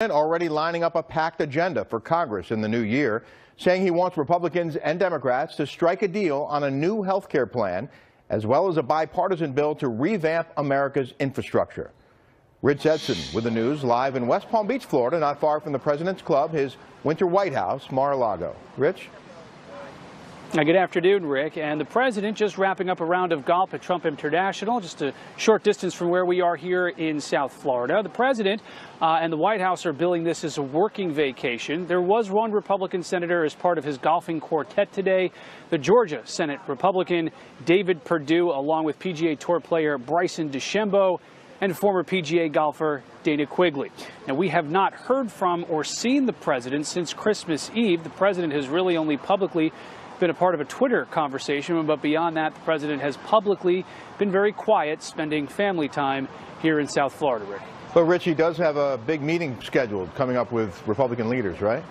Already lining up a packed agenda for Congress in the new year, saying he wants Republicans and Democrats to strike a deal on a new health care plan, as well as a bipartisan bill to revamp America's infrastructure. Rich Edson with the news, live in West Palm Beach, Florida, not far from the President's Club, his winter White House, Mar-a-Lago. Rich? Good afternoon, Rick. And the president just wrapping up a round of golf at Trump International, just a short distance from where we are here in South Florida. The president and the White House are billing this as a working vacation. There was one Republican senator as part of his golfing quartet today, the Georgia Senate Republican David Perdue, along with PGA Tour player Bryson DeChambeau and former PGA golfer Dana Quigley. Now, we have not heard from or seen the president since Christmas Eve. The president has really only publicly been a part of a Twitter conversation, but beyond that, the president has publicly been very quiet, spending family time here in South Florida, Rick. But Rich, he does have a big meeting scheduled coming up with Republican leaders, right?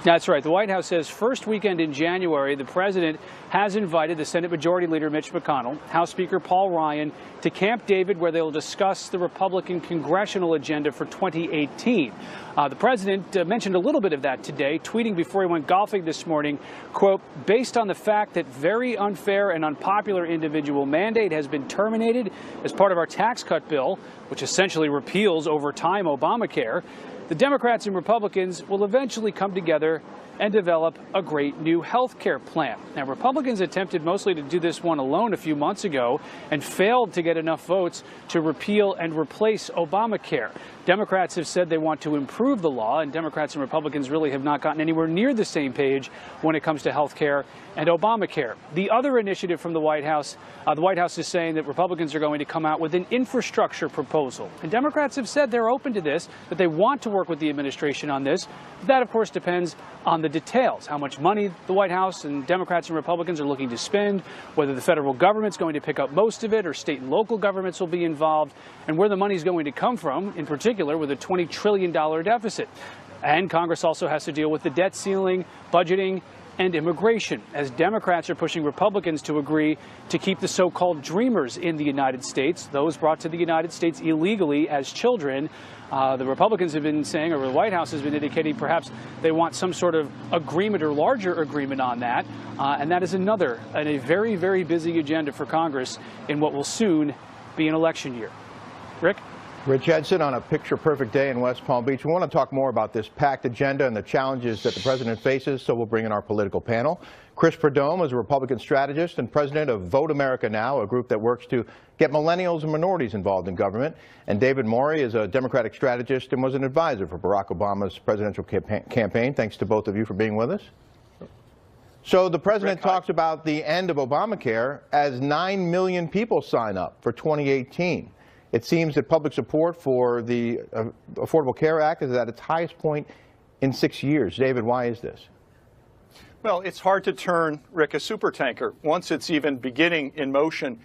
That's right. The White House says first weekend in January, the president has invited the Senate Majority Leader Mitch McConnell, House Speaker Paul Ryan, to Camp David, where they will discuss the Republican congressional agenda for 2018. The president mentioned a little bit of that today, tweeting before he went golfing this morning, quote, based on the fact that very unfair and unpopular individual mandate has been terminated as part of our tax cut bill, which essentially repeals over time Obamacare, the Democrats and Republicans will eventually come together and develop a great new health care plan. Now, Republicans attempted mostly to do this one alone a few months ago and failed to get enough votes to repeal and replace Obamacare. Democrats have said they want to improve the law, and Democrats and Republicans really have not gotten anywhere near the same page when it comes to health care and Obamacare. The other initiative from the White House is saying that Republicans are going to come out with an infrastructure proposal. And Democrats have said they're open to this, that they want to work with the administration on this. But that, of course, depends on the details, how much money the White House and Democrats and Republicans are looking to spend, whether the federal government's going to pick up most of it or state and local governments will be involved, and where the money's going to come from, in particular with a $20 trillion deficit. And Congress also has to deal with the debt ceiling, budgeting, and immigration, as Democrats are pushing Republicans to agree to keep the so-called dreamers in the United States, those brought to the United States illegally as children. The Republicans have been saying, or the White House has been indicating, perhaps they want some sort of agreement or larger agreement on that. And that is another, and a very, very busy agenda for Congress in what will soon be an election year. Rick? Rich Edson on a picture-perfect day in West Palm Beach. We want to talk more about this packed agenda and the challenges that the president faces, so we'll bring in our political panel. Chris Perdome is a Republican strategist and president of Vote America Now, a group that works to get millennials and minorities involved in government. And David Morey is a Democratic strategist and was an advisor for Barack Obama's presidential campaign. Thanks to both of you for being with us. So the president talks about the end of Obamacare as 9 million people sign up for 2018. It seems that public support for the Affordable Care Act is at its highest point in 6 years. David, why is this? Well, it's hard to turn, Rick, a supertanker once it's even beginning in motion.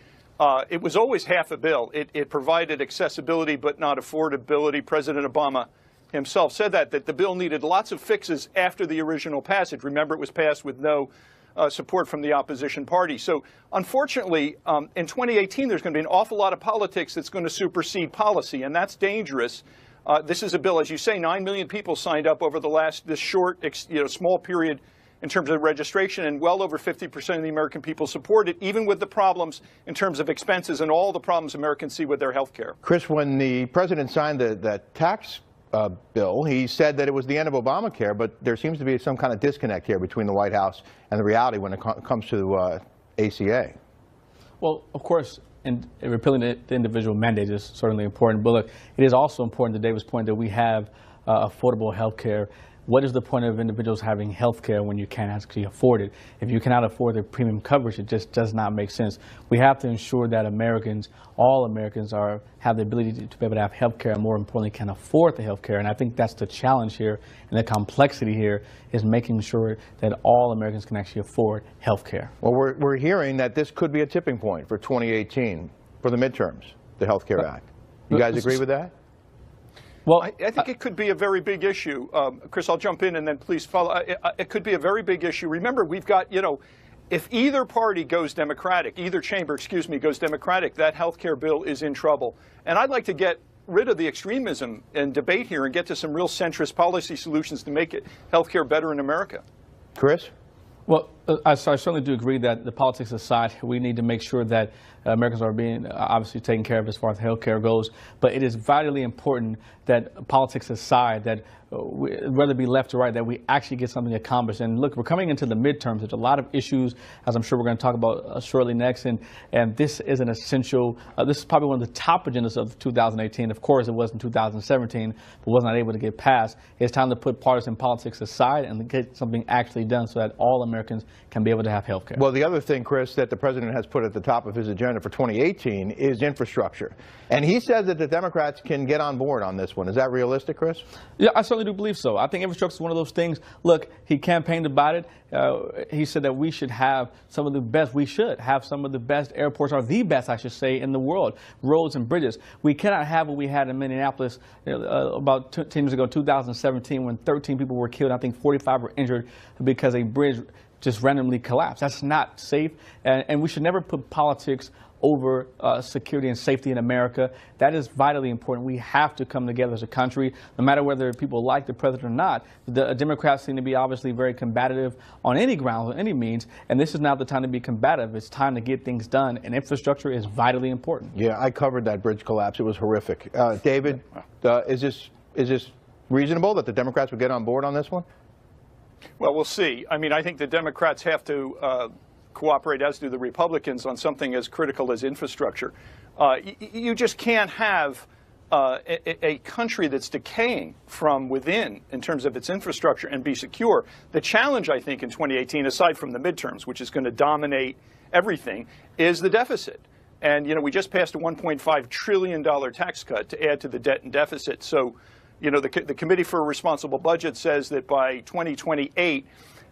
It was always half a bill. It provided accessibility but not affordability. President Obama himself said that the bill needed lots of fixes after the original passage. Remember, it was passed with no support from the opposition party. So unfortunately, in 2018, there's going to be an awful lot of politics that's going to supersede policy, and that's dangerous. This is a bill, as you say, 9 million people signed up over this short, small period in terms of registration, and well over 50% of the American people support it, even with the problems in terms of expenses and all the problems Americans see with their health care. Chris, when the president signed the tax bill, he said that it was the end of Obamacare, but there seems to be some kind of disconnect here between the White House and the reality when it comes to ACA. Well, of course, repealing the individual mandate is certainly important, but look, it is also important, to David's point, that we have affordable health care. What is the point of individuals having health care when you can't actually afford it? If you cannot afford the premium coverage, it just does not make sense. We have to ensure that Americans, all Americans, have the ability to be able to have health care, and more importantly, can afford the health care. And I think that's the challenge here, and the complexity here is making sure that all Americans can actually afford health care. Well, we're hearing that this could be a tipping point for 2018 for the midterms, the Health Care Act. You guys agree with that? Well, I think it could be a very big issue. Chris, I'll jump in and then please follow. It could be a very big issue. Remember, we've got, if either party goes Democratic, either chamber, goes Democratic, that health care bill is in trouble. And I'd like to get rid of the extremism and debate here and get to some real centrist policy solutions to make healthcare better in America. Chris? Well, I certainly do agree that the politics aside, we need to make sure that Americans are being obviously taken care of as far as health care goes. But it is vitally important that politics aside, that whether it be left or right, that we actually get something accomplished. And look, we're coming into the midterms. There's a lot of issues, as I'm sure we're going to talk about shortly next. And this is an essential, this is probably one of the top agendas of 2018. Of course, it was in 2017, but was not able to get passed. It's time to put partisan politics aside and get something actually done so that all Americans can be able to have health care. Well, the other thing, Chris, that the president has put at the top of his agenda for 2018 is infrastructure. And he says that the Democrats can get on board on this one. Is that realistic, Chris? Yeah, I certainly do believe so. I think infrastructure is one of those things. Look, he campaigned about it. He said that we should have some of the best airports, or the best, I should say, in the world, roads and bridges. We cannot have what we had in Minneapolis about 10 years ago, 2017, when 13 people were killed. I think 45 were injured because a bridge just randomly collapsed. That's not safe, and we should never put politics over security and safety in America. That is vitally important. We have to come together as a country, no matter whether people like the president or not. The Democrats seem to be obviously very combative on any grounds, on any means, and this is not the time to be combative. It's time to get things done, and infrastructure is vitally important. Yeah, I covered that bridge collapse. It was horrific. David, is this reasonable that the Democrats would get on board on this one? Well, we'll see. I mean, I think the Democrats have to cooperate, as do the Republicans, on something as critical as infrastructure. You just can't have a country that's decaying from within in terms of its infrastructure and be secure. The challenge, I think, in 2018, aside from the midterms, which is going to dominate everything, is the deficit. And, you know, we just passed a $1.5 trillion tax cut to add to the debt and deficit. So, you know, the Committee for a Responsible Budget says that by 2028,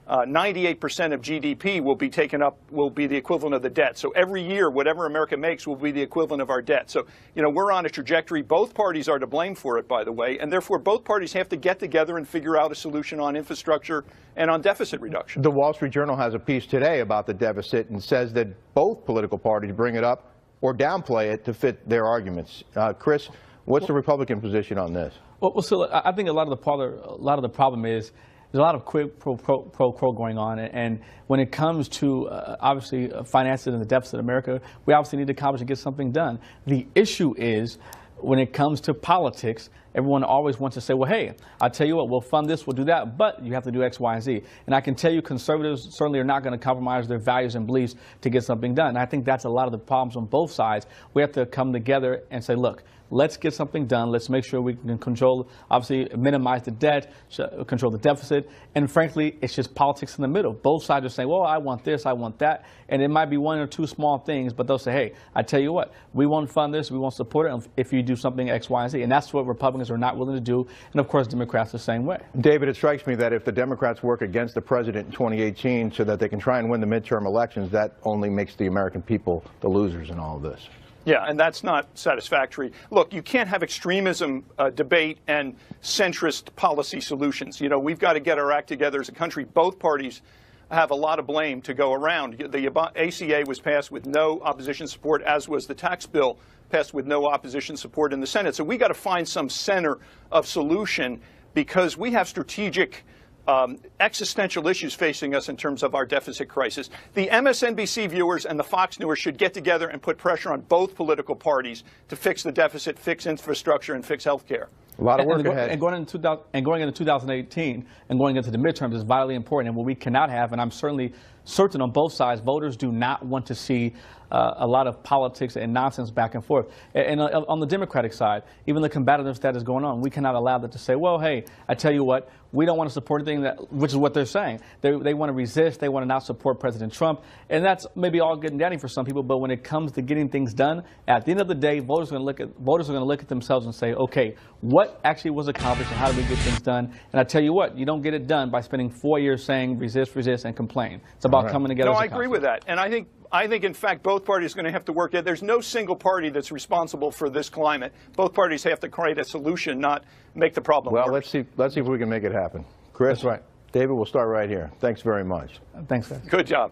98% of GDP will be taken up, will be the equivalent of the debt. So every year, whatever America makes will be the equivalent of our debt. So, you know, we're on a trajectory. Both parties are to blame for it, by the way, and therefore both parties have to get together and figure out a solution on infrastructure and on deficit reduction. The Wall Street Journal has a piece today about the deficit and says that both political parties bring it up or downplay it to fit their arguments. Chris, what's the Republican position on this? Well, so I think a lot of the problem is there's a lot of quid pro quo going on, and when it comes to obviously finances and the deficit of America, we obviously need to accomplish and get something done. The issue is when it comes to politics, everyone always wants to say, well, hey, I'll tell you what, we'll fund this, we'll do that, but you have to do X, Y, and Z. And I can tell you conservatives certainly are not going to compromise their values and beliefs to get something done. And I think that's a lot of the problems on both sides. We have to come together and say, look, let's get something done. Let's make sure we can control, obviously minimize the debt, control the deficit. And frankly, it's just politics in the middle. Both sides are saying, well, I want this, I want that. And it might be one or two small things, but they'll say, hey, I tell you what, we won't fund this, we won't support it if you do something X, Y, and Z. And that's what Republicans are not willing to do. And of course, Democrats the same way. David, it strikes me that if the Democrats work against the president in 2018 so that they can try and win the midterm elections, that only makes the American people the losers in all of this. Yeah, and that's not satisfactory. Look, you can't have extremism debate and centrist policy solutions. You know, we've got to get our act together as a country. Both parties have a lot of blame to go around. The ACA was passed with no opposition support, as was the tax bill passed with no opposition support in the Senate. So we got to find some center of solution because we have strategic existential issues facing us in terms of our deficit crisis. The MSNBC viewers and the Fox viewers should get together and put pressure on both political parties to fix the deficit, fix infrastructure, and fix health care. A lot of work ahead. And going into 2018 and going into the midterms is vitally important. And what we cannot have, and I'm certainly certain on both sides, voters do not want to see a lot of politics and nonsense back and forth. And on the Democratic side, even the combativeness that is going on, we cannot allow that to say, well, hey, I tell you what, we don't want to support anything which is what they're saying. They want to resist. They want to not support President Trump. And that's maybe all good and dandy for some people. But when it comes to getting things done, at the end of the day, voters are going to look at themselves and say, okay, what actually was accomplished and how do we get things done? And I tell you what, you don't get it done by spending 4 years saying resist, resist, and complain. It's about coming together. No, as a I agree with that. And I think, in fact, both parties are going to have to work. There's no single party that's responsible for this climate. Both parties have to create a solution, not make the problem worse. Well, let's see if we can make it happen. Chris, that's right. David, we'll start right here. Thanks very much. Thanks, guys. Good job.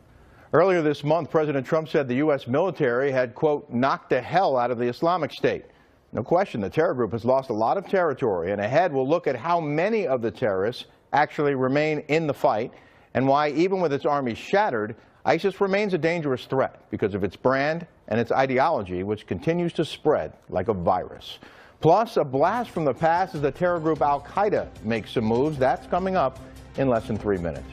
Earlier this month, President Trump said the U.S. military had, quote, knocked the hell out of the Islamic State. No question, the terror group has lost a lot of territory, and ahead we'll look at how many of the terrorists actually remain in the fight and why, even with its army shattered, ISIS remains a dangerous threat because of its brand and its ideology, which continues to spread like a virus. Plus, a blast from the past as the terror group Al-Qaeda makes some moves. That's coming up in less than 3 minutes.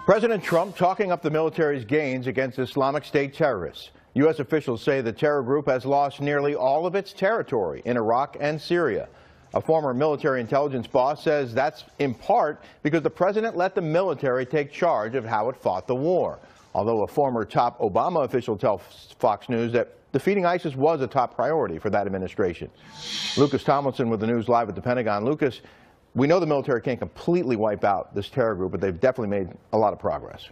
President Trump talking up the military's gains against Islamic State terrorists. U.S. officials say the terror group has lost nearly all of its territory in Iraq and Syria. A former military intelligence boss says that's in part because the president let the military take charge of how it fought the war. Although a former top Obama official tells Fox News that defeating ISIS was a top priority for that administration. Lucas Tomlinson with the news live at the Pentagon. Lucas, we know the military can't completely wipe out this terror group, but they've definitely made a lot of progress.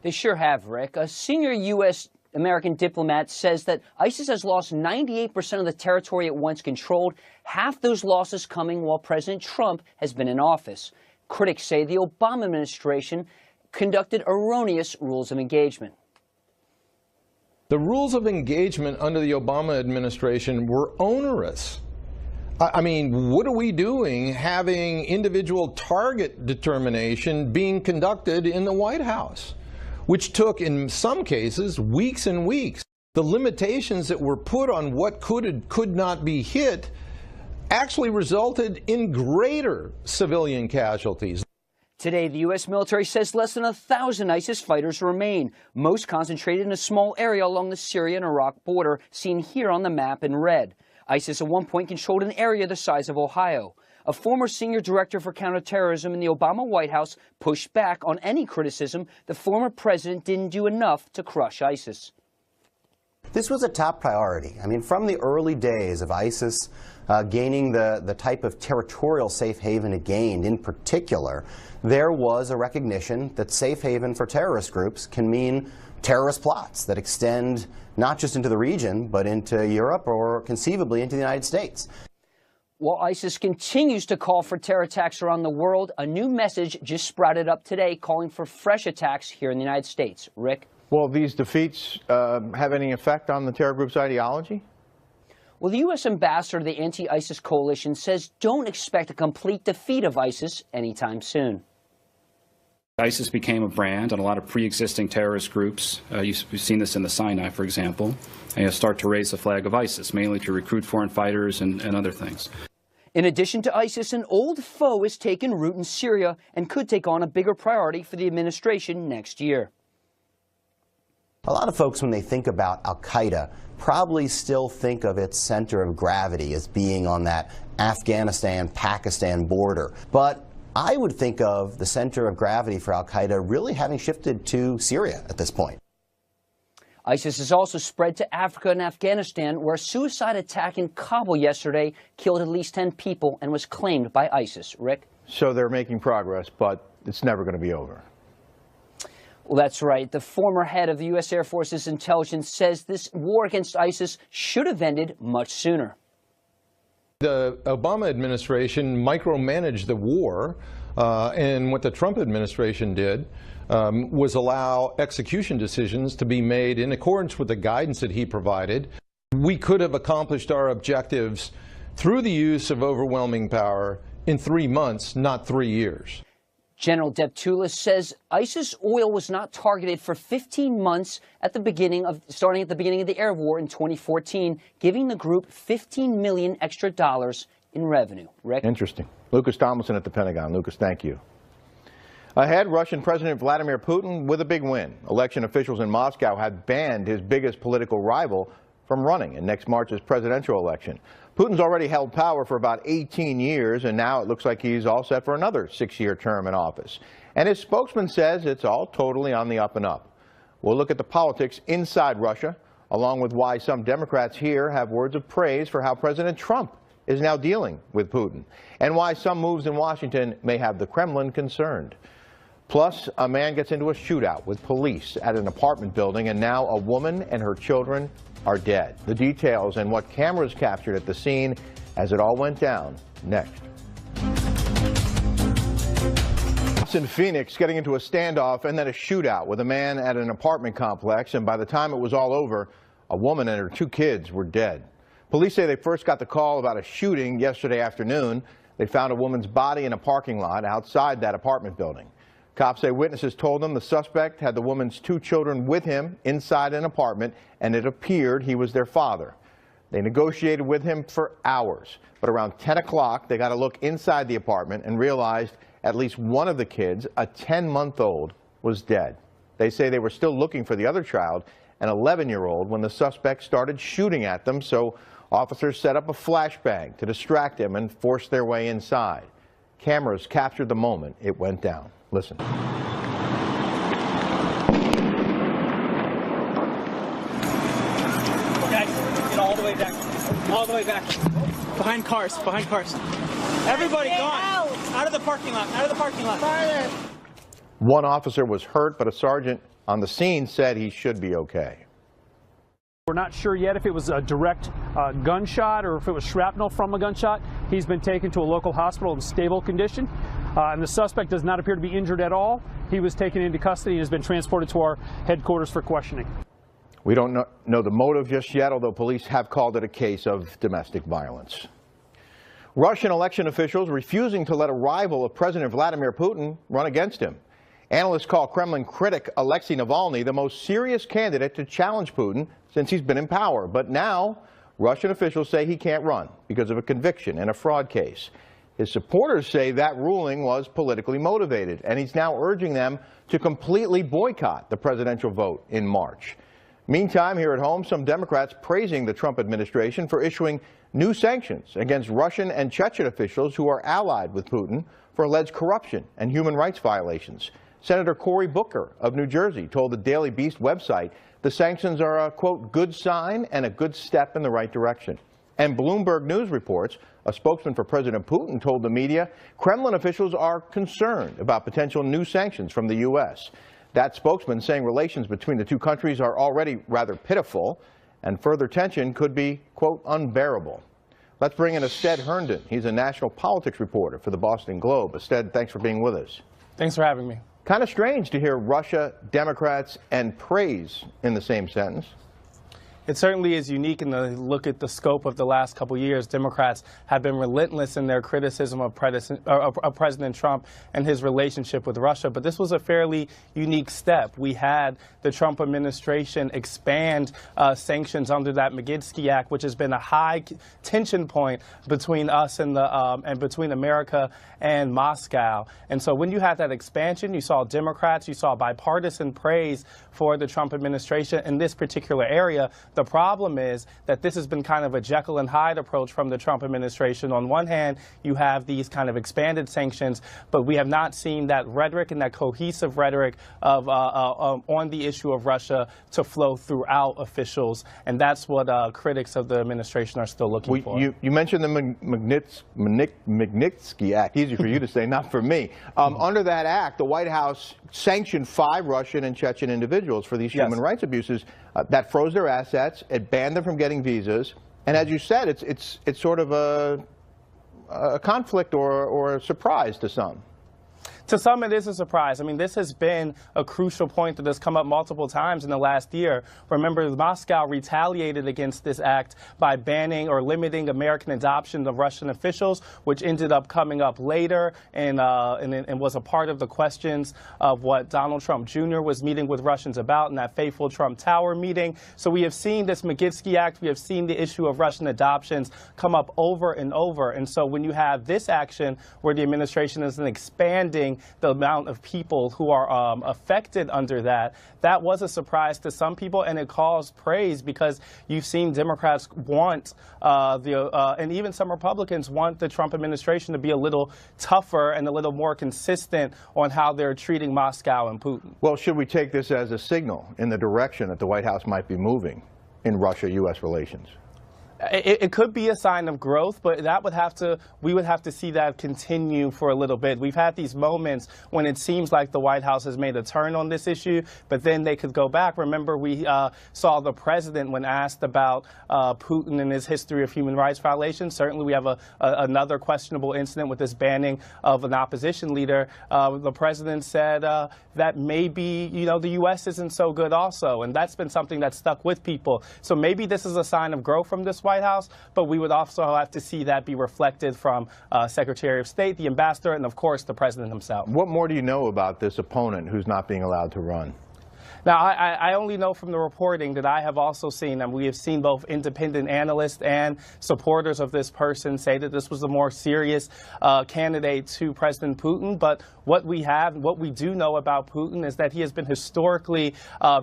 They sure have, Rick. A senior U.S. American diplomat says that ISIS has lost 98% of the territory it once controlled, half those losses coming while President Trump has been in office. Critics say the Obama administration conducted erroneous rules of engagement. The rules of engagement under the Obama administration were onerous. I mean, what are we doing having individual target determination being conducted in the White House, which took, in some cases, weeks and weeks? The limitations that were put on what could and could not be hit actually resulted in greater civilian casualties. Today, the U.S. military says less than 1,000 ISIS fighters remain, most concentrated in a small area along the Syria and Iraq border, seen here on the map in red. ISIS at one point controlled an area the size of Ohio. A former senior director for counterterrorism in the Obama White House pushed back on any criticism the former president didn't do enough to crush ISIS. This was a top priority. I mean, from the early days of ISIS gaining the type of territorial safe haven it gained in particular, there was a recognition that safe haven for terrorist groups can mean terrorist plots that extend not just into the region, but into Europe or conceivably into the United States. While ISIS continues to call for terror attacks around the world, a new message just sprouted up today calling for fresh attacks here in the United States. Rick? Will these defeats have any effect on the terror group's ideology? Well, the U.S. ambassador to the anti-ISIS coalition says don't expect a complete defeat of ISIS anytime soon. ISIS became a brand, and a lot of pre-existing terrorist groups, you've seen this in the Sinai, for example, start to raise the flag of ISIS, mainly to recruit foreign fighters and other things. In addition to ISIS, an old foe has taken root in Syria and could take on a bigger priority for the administration next year. A lot of folks, when they think about Al-Qaeda, probably still think of its center of gravity as being on that Afghanistan-Pakistan border. But I would think of the center of gravity for Al-Qaeda really having shifted to Syria at this point. ISIS has also spread to Africa and Afghanistan, where a suicide attack in Kabul yesterday killed at least 10 people and was claimed by ISIS. Rick? So they're making progress, but it's never going to be over. Well, that's right. The former head of the U.S. Air Force's intelligence says this war against ISIS should have ended much sooner. The Obama administration micromanaged the war, and what the Trump administration did was allow execution decisions to be made in accordance with the guidance that he provided. We could have accomplished our objectives through the use of overwhelming power in 3 months, not 3 years. General Deptulis says ISIS oil was not targeted for 15 months starting at the beginning of the air war in 2014, giving the group $15 million extra in revenue. Rick? Interesting. Lucas Tomlinson at the Pentagon. Lucas, thank you. Ahead, Russian President Vladimir Putin with a big win. Election officials in Moscow had banned his biggest political rival from running in next March's presidential election. Putin's already held power for about 18 years, and now it looks like he's all set for another 6-year term in office. And his spokesman says it's all totally on the up and up. We'll look at the politics inside Russia, along with why some Democrats here have words of praise for how President Trump is now dealing with Putin, and why some moves in Washington may have the Kremlin concerned. Plus, a man gets into a shootout with police at an apartment building, and now a woman and her children are dead. The details and what cameras captured at the scene as it all went down next. Cops in Phoenix getting into a standoff and then a shootout with a man at an apartment complex, and by the time it was all over, a woman and her 2 kids were dead. Police say they first got the call about a shooting yesterday afternoon. They found a woman's body in a parking lot outside that apartment building. Cops say witnesses told them the suspect had the woman's 2 children with him inside an apartment, and it appeared he was their father. They negotiated with him for hours, but around 10 o'clock they got a look inside the apartment and realized at least one of the kids, a 10-month-old, was dead. They say they were still looking for the other child, an 11-year-old, when the suspect started shooting at them, so officers set up a flashbang to distract him and force their way inside. Cameras captured the moment it went down. Listen. Get all the way back. All the way back. Behind cars. Behind cars. Everybody gone. Out of the parking lot. Out of the parking lot. Farther. One officer was hurt, but a sergeant on the scene said he should be okay. We're not sure yet if it was a direct gunshot or if it was shrapnel from a gunshot. He's been taken to a local hospital in stable condition, and the suspect does not appear to be injured at all. He was taken into custody and has been transported to our headquarters for questioning. We don't know the motive just yet, although police have called it a case of domestic violence. Russian election officials refusing to let a rival of President Vladimir Putin run against him. Analysts call Kremlin critic Alexei Navalny the most serious candidate to challenge Putin since he's been in power. But now, Russian officials say he can't run because of a conviction in a fraud case. His supporters say that ruling was politically motivated, and he's now urging them to completely boycott the presidential vote in March. Meantime, here at home, some Democrats praising the Trump administration for issuing new sanctions against Russian and Chechen officials who are allied with Putin for alleged corruption and human rights violations. Senator Cory Booker of New Jersey told the Daily Beast website the sanctions are a, quote, good sign and a good step in the right direction. And Bloomberg News reports a spokesman for President Putin told the media Kremlin officials are concerned about potential new sanctions from the U.S. That spokesman saying relations between the 2 countries are already rather pitiful and further tension could be, quote, unbearable. Let's bring in Ested Herndon. He's a national politics reporter for the Boston Globe. Ested, thanks for being with us. Thanks for having me. Kind of strange to hear Russia, Democrats, and praise in the same sentence. It certainly is unique in the look at the scope of the last couple of years. Democrats have been relentless in their criticism of President Trump and his relationship with Russia. But this was a fairly unique step. We had the Trump administration expand sanctions under that Magnitsky Act, which has been a high tension point between us and between America and Moscow. And so when you had that expansion, you saw Democrats, you saw bipartisan praise for the Trump administration in this particular area. The problem is that this has been kind of a Jekyll and Hyde approach from the Trump administration. On one hand, you have these kind of expanded sanctions, but we have not seen that rhetoric and that cohesive rhetoric of on the issue of Russia to flow throughout officials, and that's what critics of the administration are still looking for. You mentioned the Magnitsky Act. Easy for you to say, not for me. Under that act, the White House sanctioned 5 Russian and Chechen individuals for these human rights abuses. That froze their assets. It banned them from getting visas. And as you said, it's sort of a conflict or a surprise to some. To some, it is a surprise. I mean, this has been a crucial point that has come up multiple times in the last year. Remember, Moscow retaliated against this act by banning or limiting American adoption of Russian officials, which ended up coming up later and was a part of the questions of what Donald Trump Jr. was meeting with Russians about in that fateful Trump Tower meeting. So we have seen this Magnitsky Act. We have seen the issue of Russian adoptions come up over and over. And so when you have this action where the administration is expanding the amount of people who are affected under that, that was a surprise to some people, and it caused praise because you've seen Democrats want and even some Republicans want the Trump administration to be a little tougher and a little more consistent on how they're treating Moscow and Putin. Well, should we take this as a signal in the direction that the White House might be moving in Russia-U.S. relations? It could be a sign of growth, but we would have to see that continue for a little bit. We've had these moments when it seems like the White House has made a turn on this issue, but then they could go back. Remember, we saw the president when asked about Putin and his history of human rights violations. Certainly, we have another questionable incident with this banning of an opposition leader. The president said that maybe, the U.S. isn't so good also, and that's been something that's stuck with people. So maybe this is a sign of growth from this White House, but we would also have to see that be reflected from Secretary of State, the ambassador, and of course the president himself. What more do you know about this opponent who's not being allowed to run? Now, I only know from the reporting that I have also seen, and we have seen both independent analysts and supporters of this person say that this was a more serious candidate to President Putin. But what we do know about Putin is that he has been historically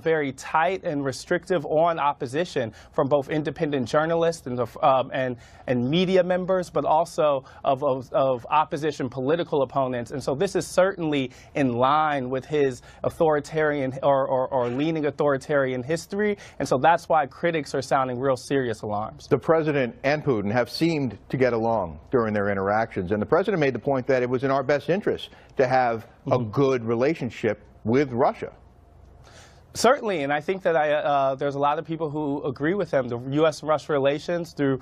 very tight and restrictive on opposition from both independent journalists and media members, but also of opposition political opponents. And so this is certainly in line with his authoritarian or leaning authoritarian history, and so that's why critics are sounding real serious alarms. The president and Putin have seemed to get along during their interactions, and the president made the point that it was in our best interest to have a good relationship with Russia. Certainly, and I think that there's a lot of people who agree with him. The U.S.-Russia relations through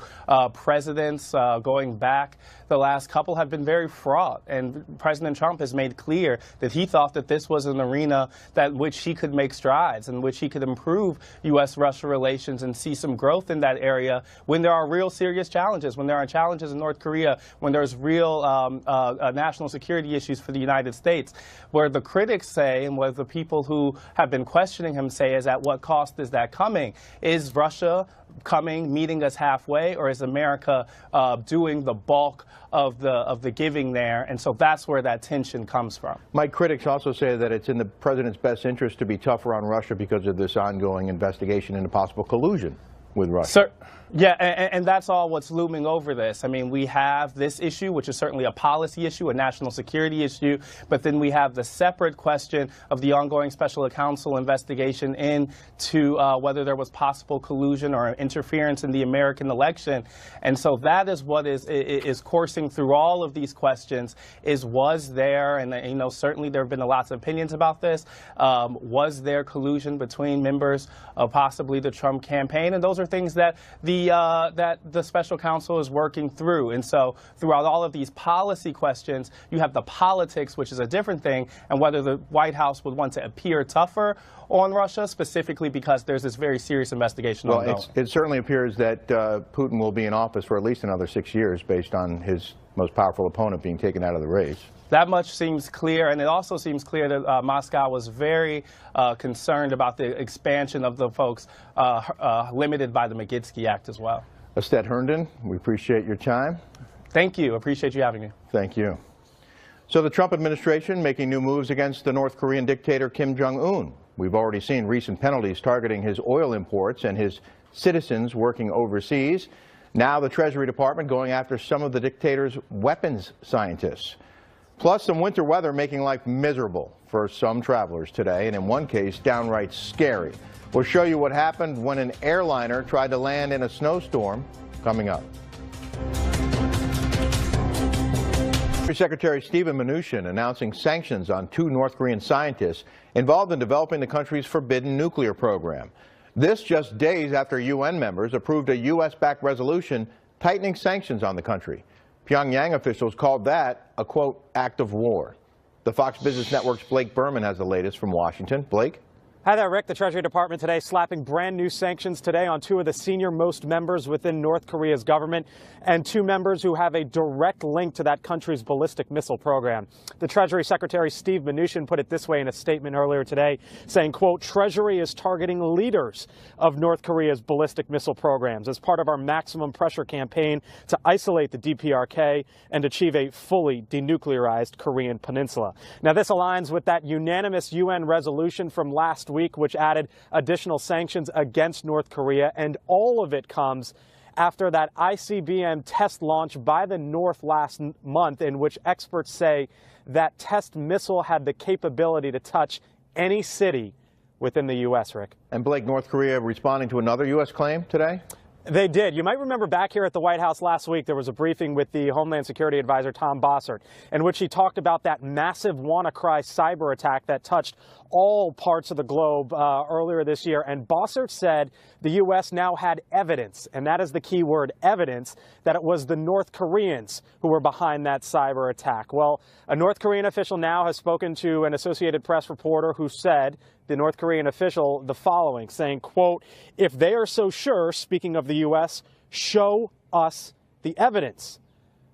presidents going back the last couple have been very fraught, and President Trump has made clear that he thought that this was an arena which he could make strides, in which he could improve U.S.-Russia relations and see some growth in that area when there are real serious challenges, when there are challenges in North Korea, when there's real national security issues for the United States. Where the critics say, and what the people who have been questioning him say, is at what cost is that coming? Is Russia coming, meeting us halfway, or is America doing the bulk of the giving there? And so that's where that tension comes from. My critics also say that it's in the president's best interest to be tougher on Russia because of this ongoing investigation into possible collusion with Russia. Yeah, and that's all what's looming over this. I mean, we have this issue, which is certainly a policy issue, a national security issue, but then we have the separate question of the ongoing special counsel investigation into whether there was possible collusion or interference in the American election. And so that is what is coursing through all of these questions, was there, and certainly there have been lots of opinions about this, was there collusion between members of possibly the Trump campaign? And those are things that the special counsel is working through. And so throughout all of these policy questions, you have the politics, which is a different thing, and whether the White House would want to appear tougher on Russia, specifically because there's this very serious investigation ongoing. Well, it certainly appears that Putin will be in office for at least another 6 years based on his most powerful opponent being taken out of the race. That much seems clear, and it also seems clear that Moscow was very concerned about the expansion of the folks limited by the Magnitsky Act as well. Estet Herndon, we appreciate your time. Thank you. Appreciate you having me. Thank you. So the Trump administration making new moves against the North Korean dictator Kim Jong-un. We've already seen recent penalties targeting his oil imports and his citizens working overseas. Now the Treasury Department going after some of the dictator's weapons scientists. Plus some winter weather making life miserable for some travelers today, and in one case, downright scary. We'll show you what happened when an airliner tried to land in a snowstorm, coming up. Secretary Stephen Mnuchin announcing sanctions on 2 North Korean scientists involved in developing the country's forbidden nuclear program. This just days after UN members approved a U.S.-backed resolution tightening sanctions on the country. Pyongyang officials called that a, quote, act of war. The Fox Business Network's Blake Berman has the latest from Washington. Blake? Hi there, Rick. The Treasury Department today slapping brand new sanctions today on 2 of the senior-most members within North Korea's government and 2 members who have a direct link to that country's ballistic missile program. The Treasury Secretary Steve Mnuchin put it this way in a statement earlier today, saying, quote, Treasury is targeting leaders of North Korea's ballistic missile programs as part of our maximum pressure campaign to isolate the DPRK and achieve a fully denuclearized Korean peninsula. Now, this aligns with that unanimous UN resolution from last week, which added additional sanctions against North Korea, and all of it comes after that ICBM test launch by the North last month, in which experts say that test missile had the capability to touch any city within the U.S., Rick. And Blake, North Korea responding to another U.S. claim today? They did. You might remember back here at the White House last week, there was a briefing with the Homeland Security Advisor, Tom Bossert, in which he talked about that massive WannaCry cyber attack that touched all parts of the globe earlier this year. And Bossert said the U.S. now had evidence, and that is the key word, evidence, that it was the North Koreans who were behind that cyber attack. Well, a North Korean official now has spoken to an Associated Press reporter who said, the North Korean official, the following, saying, quote, "If they are so sure," speaking of the U.S., "show us the evidence."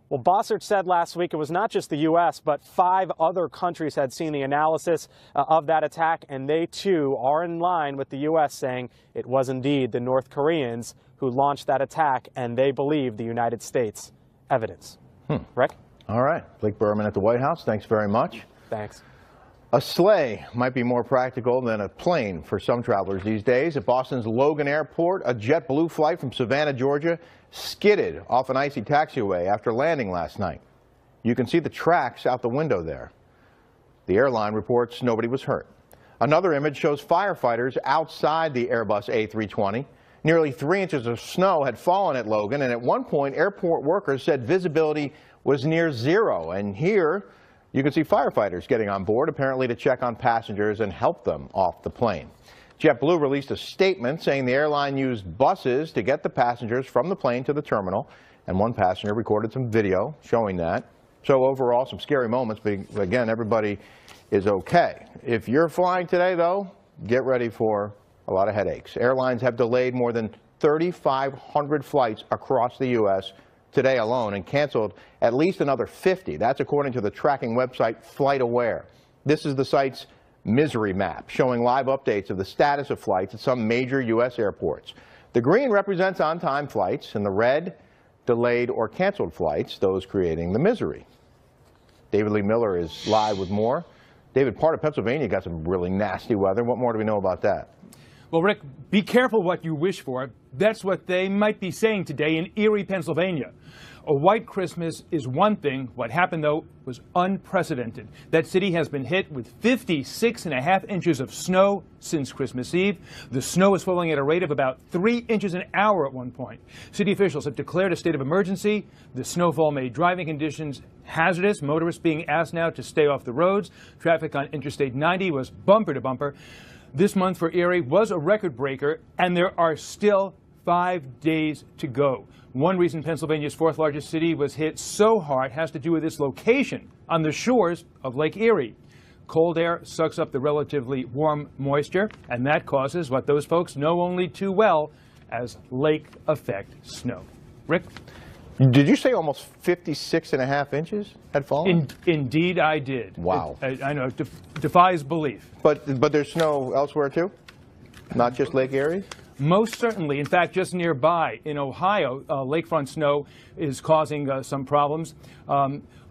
Well, Bossert said last week it was not just the U.S., but 5 other countries had seen the analysis of that attack, and they too are in line with the U.S., saying it was indeed the North Koreans who launched that attack, and they believe the United States evidence. Rick? All right. Blake Berman at the White House. Thanks very much. Thanks. A sleigh might be more practical than a plane for some travelers these days. At Boston's Logan Airport, a JetBlue flight from Savannah, Georgia, skidded off an icy taxiway after landing last night. You can see the tracks out the window there. The airline reports nobody was hurt. Another image shows firefighters outside the Airbus A320. Nearly 3 inches of snow had fallen at Logan, and at one point, airport workers said visibility was near zero. And here, you can see firefighters getting on board, apparently to check on passengers and help them off the plane. JetBlue released a statement saying the airline used buses to get the passengers from the plane to the terminal, and one passenger recorded some video showing that. So overall, some scary moments, but again, everybody is okay. If you're flying today, though, get ready for a lot of headaches. Airlines have delayed more than 3,500 flights across the U.S. today alone and canceled at least another 50. That's according to the tracking website FlightAware. This is the site's misery map showing live updates of the status of flights at some major U.S. airports. The green represents on-time flights, and the red, delayed or canceled flights, those creating the misery. David Lee Miller is live with more. David, part of Pennsylvania got some really nasty weather. What more do we know about that? Well, Rick, be careful what you wish for. That's what they might be saying today in Erie, Pennsylvania. A white Christmas is one thing. What happened, though, was unprecedented. That city has been hit with 56.5 inches of snow since Christmas Eve. The snow is falling at a rate of about 3 inches an hour at one point. City officials have declared a state of emergency. The snowfall made driving conditions hazardous. Motorists being asked now to stay off the roads. Traffic on Interstate 90 was bumper to bumper. This month for Erie was a record breaker, and there are still 5 days to go. One reason Pennsylvania's 4th largest city was hit so hard has to do with its location on the shores of Lake Erie. Cold air sucks up the relatively warm moisture, and that causes what those folks know only too well as lake effect snow. Rick? Did you say almost 56.5 inches had fallen? Indeed, I did. Wow. I know, defies belief. But there's snow elsewhere, too? Not just Lake Erie? Most certainly. In fact, just nearby in Ohio, lakefront snow is causing some problems.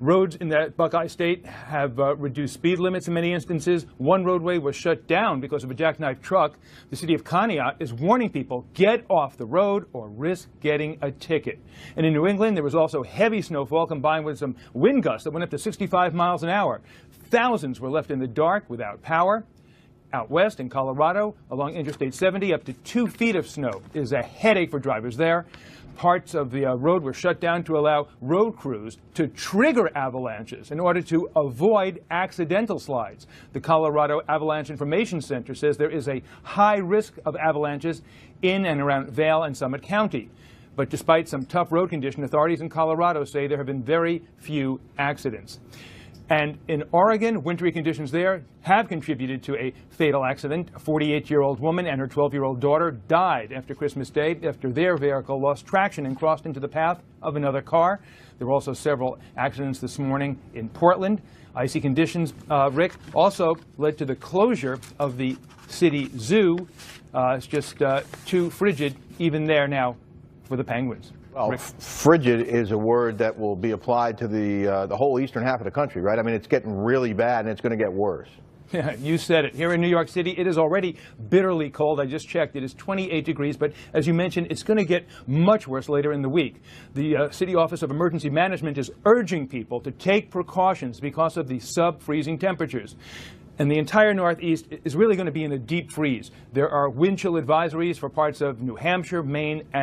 Roads in that Buckeye State have reduced speed limits in many instances. One roadway was shut down because of a jackknife truck. The city of Conneaut is warning people, get off the road or risk getting a ticket. And in New England, there was also heavy snowfall combined with some wind gusts that went up to 65 miles an hour. Thousands were left in the dark without power. Out west in Colorado, along Interstate 70, up to 2 feet of snow is a headache for drivers there. Parts of the road were shut down to allow road crews to trigger avalanches in order to avoid accidental slides. The Colorado Avalanche Information Center says there is a high risk of avalanches in and around Vail and Summit County. But despite some tough road condition, authorities in Colorado say there have been very few accidents. And in Oregon, wintry conditions there have contributed to a fatal accident. A 48-year-old woman and her 12-year-old daughter died after Christmas Day after their vehicle lost traction and crossed into the path of another car. There were also several accidents this morning in Portland. Icy conditions, Rick, also led to the closure of the city zoo. It's just too frigid even there now for the penguins. Well, frigid is a word that will be applied to the whole eastern half of the country, right? I mean, it's getting really bad, and it's going to get worse. Yeah, you said it. Here in New York City, it is already bitterly cold. I just checked. It is 28 degrees, but as you mentioned, it's going to get much worse later in the week. The City Office of Emergency Management is urging people to take precautions because of the sub-freezing temperatures. And the entire Northeast is really going to be in a deep freeze. There are wind chill advisories for parts of New Hampshire, Maine, and